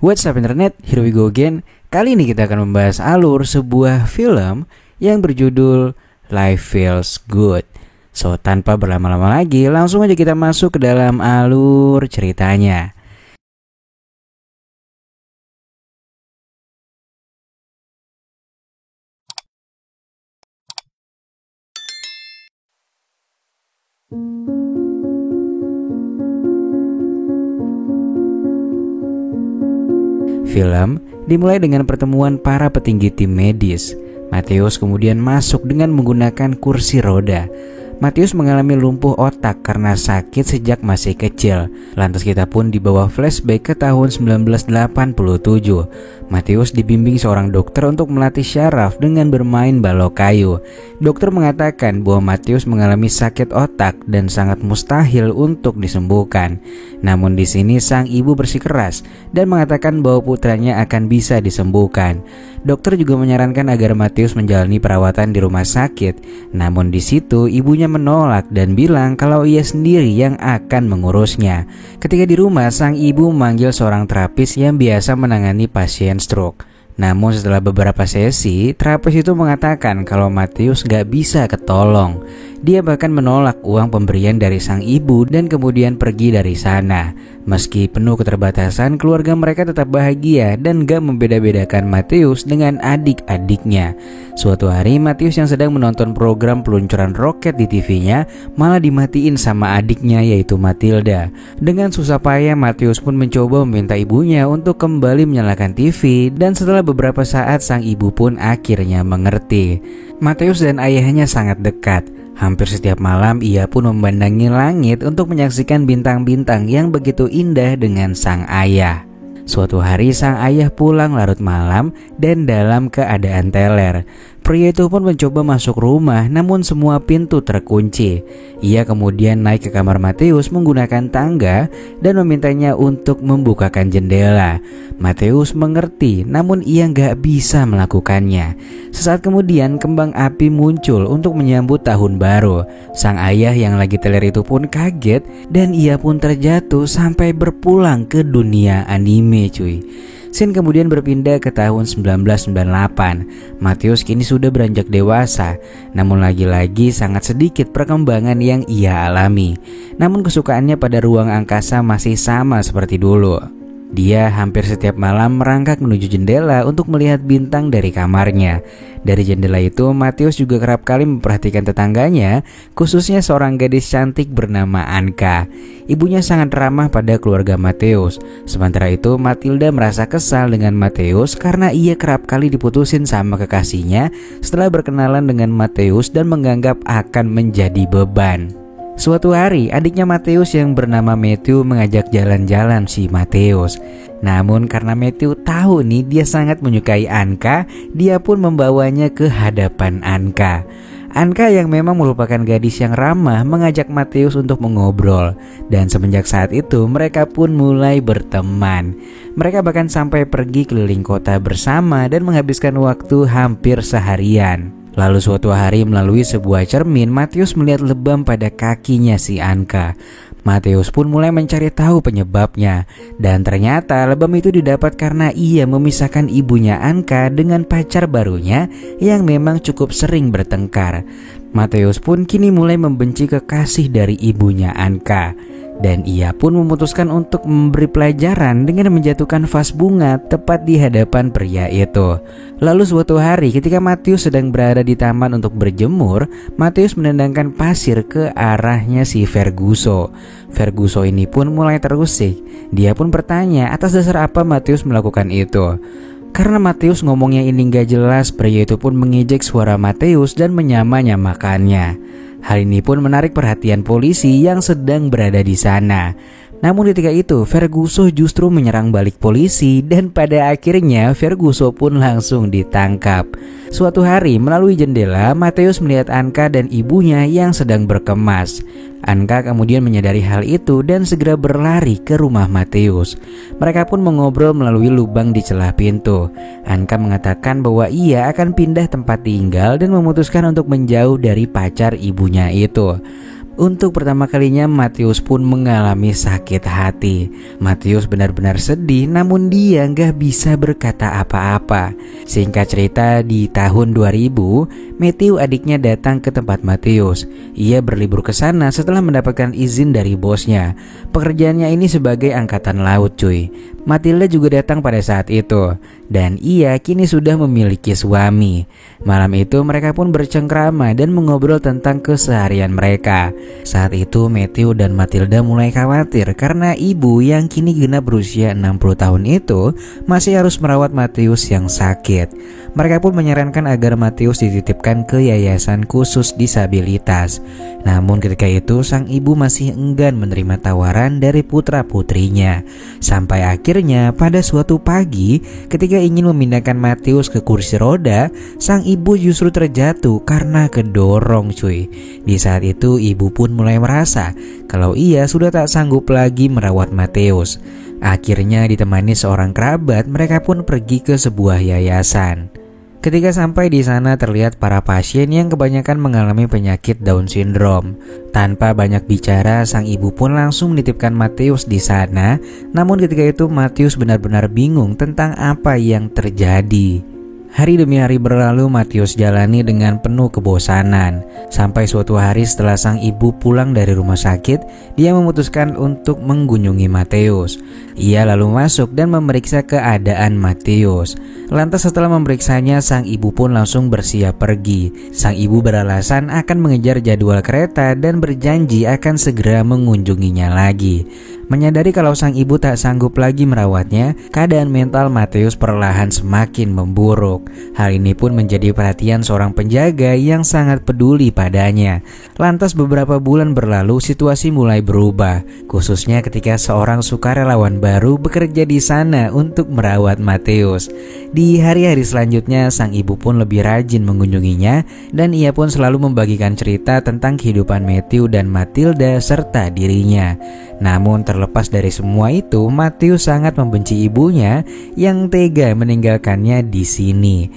What's up internet, here we go again. Kali ini kita akan membahas alur sebuah film yang berjudul Life Feels Good. So tanpa berlama-lama lagi, langsung aja kita masuk ke dalam alur ceritanya. Film dimulai dengan pertemuan para petinggi tim medis. Matthews kemudian masuk dengan menggunakan kursi roda. Matthews mengalami lumpuh otak karena sakit sejak masih kecil. Lantas kita pun dibawa flashback ke tahun 1987. Matthews dibimbing seorang dokter untuk melatih syaraf dengan bermain balok kayu. Dokter mengatakan bahwa Matthews mengalami sakit otak dan sangat mustahil untuk disembuhkan. Namun di sini sang ibu bersikeras dan mengatakan bahwa putranya akan bisa disembuhkan. Dokter juga menyarankan agar Matthews menjalani perawatan di rumah sakit. Namun di situ ibunya menolak dan bilang kalau ia sendiri yang akan mengurusnya. Ketika di rumah, sang ibu memanggil seorang terapis yang biasa menangani pasien stroke. Namun setelah beberapa sesi, terapis itu mengatakan kalau Matthews gak bisa ketolong. Dia bahkan menolak uang pemberian dari sang ibu dan kemudian pergi dari sana. Meski penuh keterbatasan, keluarga mereka tetap bahagia dan gak membeda-bedakan Matthews dengan adik-adiknya. Suatu hari, Matthews yang sedang menonton program peluncuran roket di TV-nya malah dimatiin sama adiknya, yaitu Matilda. Dengan susah payah, Matthews pun mencoba meminta ibunya untuk kembali menyalakan TV, dan setelah beberapa saat sang ibu pun akhirnya mengerti. Matthews dan ayahnya sangat dekat. Hampir setiap malam ia pun memandangi langit untuk menyaksikan bintang-bintang yang begitu indah dengan sang ayah. Suatu hari sang ayah pulang larut malam dan dalam keadaan teler. Pria itu pun mencoba masuk rumah, namun semua pintu terkunci. Ia kemudian naik ke kamar Matthews menggunakan tangga dan memintanya untuk membukakan jendela. Matthews mengerti, namun ia gak bisa melakukannya. Sesaat kemudian kembang api muncul untuk menyambut tahun baru. Sang ayah yang lagi teler itu pun kaget dan ia pun terjatuh sampai berpulang ke dunia anime, cuy. Scene kemudian berpindah ke tahun 1998. Matthews kini sudah beranjak dewasa, namun lagi-lagi sangat sedikit perkembangan yang ia alami. Namun kesukaannya pada ruang angkasa masih sama seperti dulu. Dia hampir setiap malam merangkak menuju jendela untuk melihat bintang dari kamarnya. Dari jendela itu, Matthews juga kerap kali memperhatikan tetangganya, khususnya seorang gadis cantik bernama Anka. Ibunya sangat ramah pada keluarga Matthews. Sementara itu, Matilda merasa kesal dengan Matthews karena ia kerap kali diputusin sama kekasihnya setelah berkenalan dengan Matthews dan menganggap akan menjadi beban. Suatu hari, adiknya Matthews yang bernama Matthew mengajak jalan-jalan si Matthews. Namun karena Matthew tahu nih dia sangat menyukai Anka, dia pun membawanya ke hadapan Anka. Anka yang memang merupakan gadis yang ramah mengajak Matthews untuk mengobrol. Dan semenjak saat itu mereka pun mulai berteman. Mereka bahkan sampai pergi keliling kota bersama dan menghabiskan waktu hampir seharian. Lalu suatu hari melalui sebuah cermin, Matthews melihat lebam pada kakinya si Anka. Matthews pun mulai mencari tahu penyebabnya. Dan ternyata lebam itu didapat karena ia memisahkan ibunya Anka dengan pacar barunya yang memang cukup sering bertengkar. Matthews pun kini mulai membenci kekasih dari ibunya Anka. Dan ia pun memutuskan untuk memberi pelajaran dengan menjatuhkan vas bunga tepat di hadapan pria itu. Lalu suatu hari ketika Matthews sedang berada di taman untuk berjemur, Matthews menendangkan pasir ke arahnya si Ferguso. Ferguso ini pun mulai terusik. Dia pun bertanya atas dasar apa Matthews melakukan itu. Karena Matthews ngomongnya ini gak jelas, pria itu pun mengejek suara Matthews dan menyama-nyamakannya. Hal ini pun menarik perhatian polisi yang sedang berada di sana. Namun ketika itu Ferguso justru menyerang balik polisi dan pada akhirnya Ferguso pun langsung ditangkap. Suatu hari melalui jendela, Matthews melihat Anka dan ibunya yang sedang berkemas. Anka kemudian menyadari hal itu dan segera berlari ke rumah Matthews. Mereka pun mengobrol melalui lubang di celah pintu. Anka mengatakan bahwa ia akan pindah tempat tinggal dan memutuskan untuk menjauh dari pacar ibunya itu. Untuk pertama kalinya Matius pun mengalami sakit hati. Matius benar-benar sedih, namun dia nggak bisa berkata apa-apa. Singkat cerita, di tahun 2000, Matthew adiknya datang ke tempat Matius. Ia berlibur ke sana setelah mendapatkan izin dari bosnya. Pekerjaannya ini sebagai angkatan laut cuy. Matilda juga datang pada saat itu, dan ia kini sudah memiliki suami. Malam itu mereka pun bercengkrama dan mengobrol tentang keseharian mereka. Saat itu Matthew dan Matilda mulai khawatir karena ibu yang kini genap berusia 60 tahun itu masih harus merawat Matius yang sakit. Mereka pun menyarankan agar Matius dititipkan ke yayasan khusus disabilitas. Namun ketika itu sang ibu masih enggan menerima tawaran dari putra-putrinya. Sampai akhirnya pada suatu pagi ketika ingin memindahkan Matius ke kursi roda, sang ibu justru terjatuh karena kedorong cuy. Di saat itu ibu pun mulai merasa kalau ia sudah tak sanggup lagi merawat Matius. Akhirnya ditemani seorang kerabat, mereka pun pergi ke sebuah yayasan. Ketika sampai di sana terlihat para pasien yang kebanyakan mengalami penyakit Down syndrome. Tanpa banyak bicara, sang ibu pun langsung menitipkan Matius di sana. Namun ketika itu Matius benar-benar bingung tentang apa yang terjadi. Hari demi hari berlalu Matius jalani dengan penuh kebosanan. Sampai suatu hari setelah sang ibu pulang dari rumah sakit, dia memutuskan untuk mengunjungi Matius. Ia lalu masuk dan memeriksa keadaan Matius. Lantas setelah memeriksanya, sang ibu pun langsung bersiap pergi. Sang ibu beralasan akan mengejar jadwal kereta dan berjanji akan segera mengunjunginya lagi. Menyadari kalau sang ibu tak sanggup lagi merawatnya, keadaan mental Matius perlahan semakin memburuk. Hal ini pun menjadi perhatian seorang penjaga yang sangat peduli padanya. Lantas beberapa bulan berlalu, situasi mulai berubah, khususnya ketika seorang sukarelawan baru bekerja di sana untuk merawat Matius. Di hari-hari selanjutnya, sang ibu pun lebih rajin mengunjunginya dan ia pun selalu membagikan cerita tentang kehidupan Matthew dan Matilda serta dirinya. Namun terlepas dari semua itu, Matius sangat membenci ibunya yang tega meninggalkannya di sini.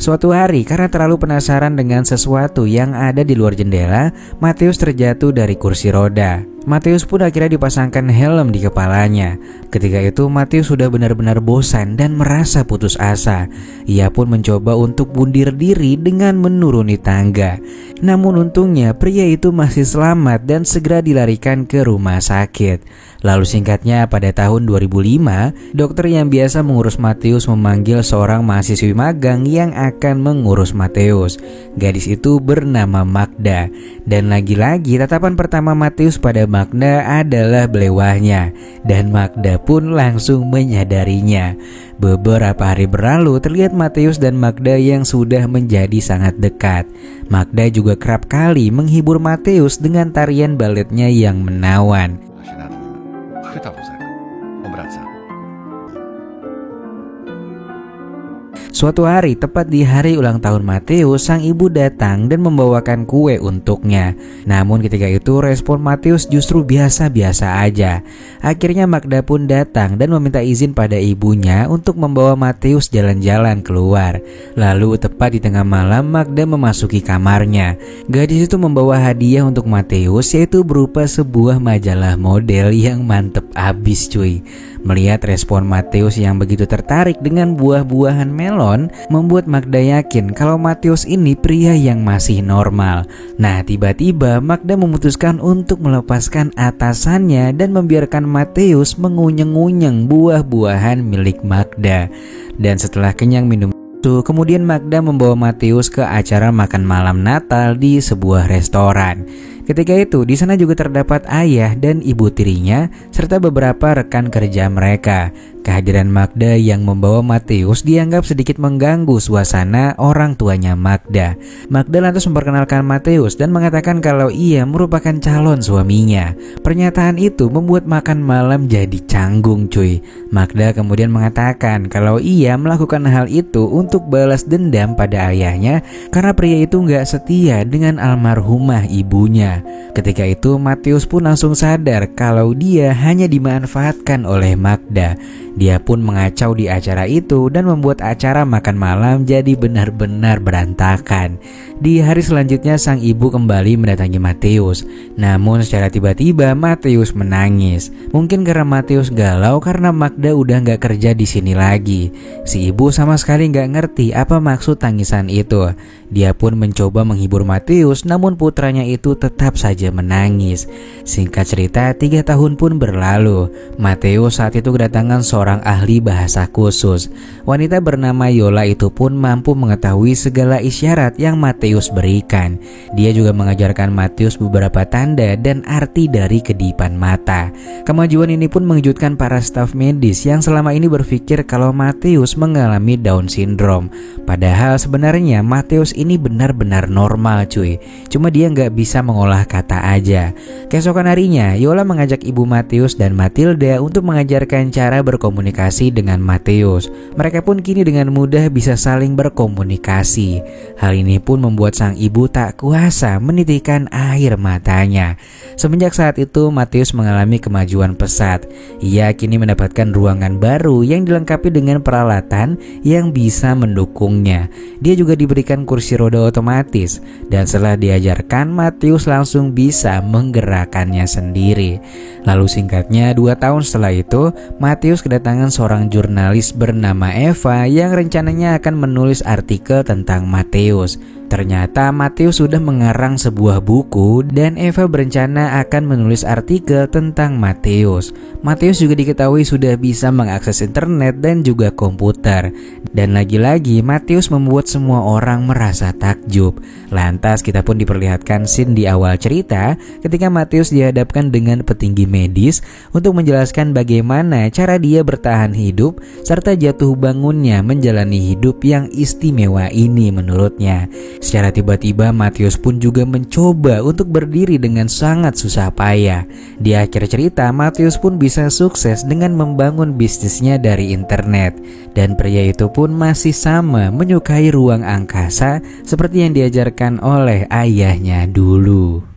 Suatu hari karena terlalu penasaran dengan sesuatu yang ada di luar jendela, Matius terjatuh dari kursi roda. Matius pun akhirnya dipasangkan helm di kepalanya. Ketika itu Matius sudah benar-benar bosan dan merasa putus asa. Ia pun mencoba untuk bunuh diri dengan menuruni tangga. Namun untungnya pria itu masih selamat dan segera dilarikan ke rumah sakit. Lalu singkatnya pada tahun 2005, dokter yang biasa mengurus Matius memanggil seorang mahasiswi magang yang akan mengurus Matius. Gadis itu bernama Magda. Dan lagi-lagi tatapan pertama Matius pada Magda adalah belewahnya, dan Magda pun langsung menyadarinya. Beberapa hari berlalu, terlihat Matius dan Magda yang sudah menjadi sangat dekat. Magda juga kerap kali menghibur Matius dengan tarian baletnya yang menawan. Suatu hari, tepat di hari ulang tahun Matius, sang ibu datang dan membawakan kue untuknya. Namun ketika itu respon Matius justru biasa-biasa aja. Akhirnya Magda pun datang dan meminta izin pada ibunya untuk membawa Matius jalan-jalan keluar. Lalu tepat di tengah malam Magda memasuki kamarnya. Gadis itu membawa hadiah untuk Matius, yaitu berupa sebuah majalah model yang mantep abis cuy. Melihat respon Matius yang begitu tertarik dengan buah-buahan melon, membuat Magda yakin kalau Matius ini pria yang masih normal. Nah, tiba-tiba Magda memutuskan untuk melepaskan atasannya dan membiarkan Matius mengunyeng-unyeng buah-buahan milik Magda. Dan setelah kenyang minum itu, kemudian Magda membawa Matius ke acara makan malam Natal di sebuah restoran. Ketika itu di sana juga terdapat ayah dan ibu tirinya serta beberapa rekan kerja mereka. Kehadiran Magda yang membawa Matius dianggap sedikit mengganggu suasana orang tuanya Magda. Magda lantas memperkenalkan Matius dan mengatakan kalau ia merupakan calon suaminya. Pernyataan itu membuat makan malam jadi canggung cuy. Magda kemudian mengatakan kalau ia melakukan hal itu untuk balas dendam pada ayahnya karena pria itu gak setia dengan almarhumah ibunya. Ketika itu Matius pun langsung sadar kalau dia hanya dimanfaatkan oleh Magda. Dia pun mengacau di acara itu dan membuat acara makan malam jadi benar-benar berantakan. Di hari selanjutnya sang ibu kembali mendatangi Matius. Namun secara tiba-tiba Matius menangis. Mungkin karena Matius galau karena Magda udah gak kerja di sini lagi. Si ibu sama sekali gak ngerti apa maksud tangisan itu. Dia pun mencoba menghibur Matius, namun putranya itu tetap saja menangis. Singkat cerita, 3 tahun pun berlalu. Matius saat itu kedatangan seorang ahli bahasa khusus. Wanita bernama Yola itu pun mampu mengetahui segala isyarat yang Matius berikan. Dia juga mengajarkan Matius beberapa tanda dan arti dari kedipan mata. Kemajuan ini pun mengejutkan para staf medis yang selama ini berpikir kalau Matius mengalami Down syndrome. Padahal sebenarnya Matius ini benar-benar normal cuy. Cuma dia nggak bisa mengolah kata aja. Keesokan harinya, Yola mengajak ibu Matius dan Matilda untuk mengajarkan cara berkomunikasi dengan Matius. Mereka pun kini dengan mudah bisa saling berkomunikasi. Hal ini pun membuat sang ibu tak kuasa menitikkan air matanya. Semenjak saat itu, Matius mengalami kemajuan pesat. Ia kini mendapatkan ruangan baru yang dilengkapi dengan peralatan yang bisa mendukungnya. Dia juga diberikan kursi roda otomatis, dan setelah diajarkan, Matius langsung bisa menggerakkannya sendiri. Lalu singkatnya, 2 tahun setelah itu, Matius kedatangan seorang jurnalis bernama Eva yang rencananya akan menulis artikel tentang Matius. Ternyata Matius sudah mengarang sebuah buku dan Eva berencana akan menulis artikel tentang Matius. Matius juga diketahui sudah bisa mengakses internet dan juga komputer. Dan lagi-lagi Matius membuat semua orang merasa takjub. Lantas kita pun diperlihatkan scene di awal cerita ketika Matius dihadapkan dengan petinggi medis untuk menjelaskan bagaimana cara dia bertahan hidup serta jatuh bangunnya menjalani hidup yang istimewa ini menurutnya. Secara tiba-tiba Matius pun juga mencoba untuk berdiri dengan sangat susah payah. Di akhir cerita Matius pun bisa sukses dengan membangun bisnisnya dari internet. Dan pria itu pun masih sama menyukai ruang angkasa seperti yang diajarkan oleh ayahnya dulu.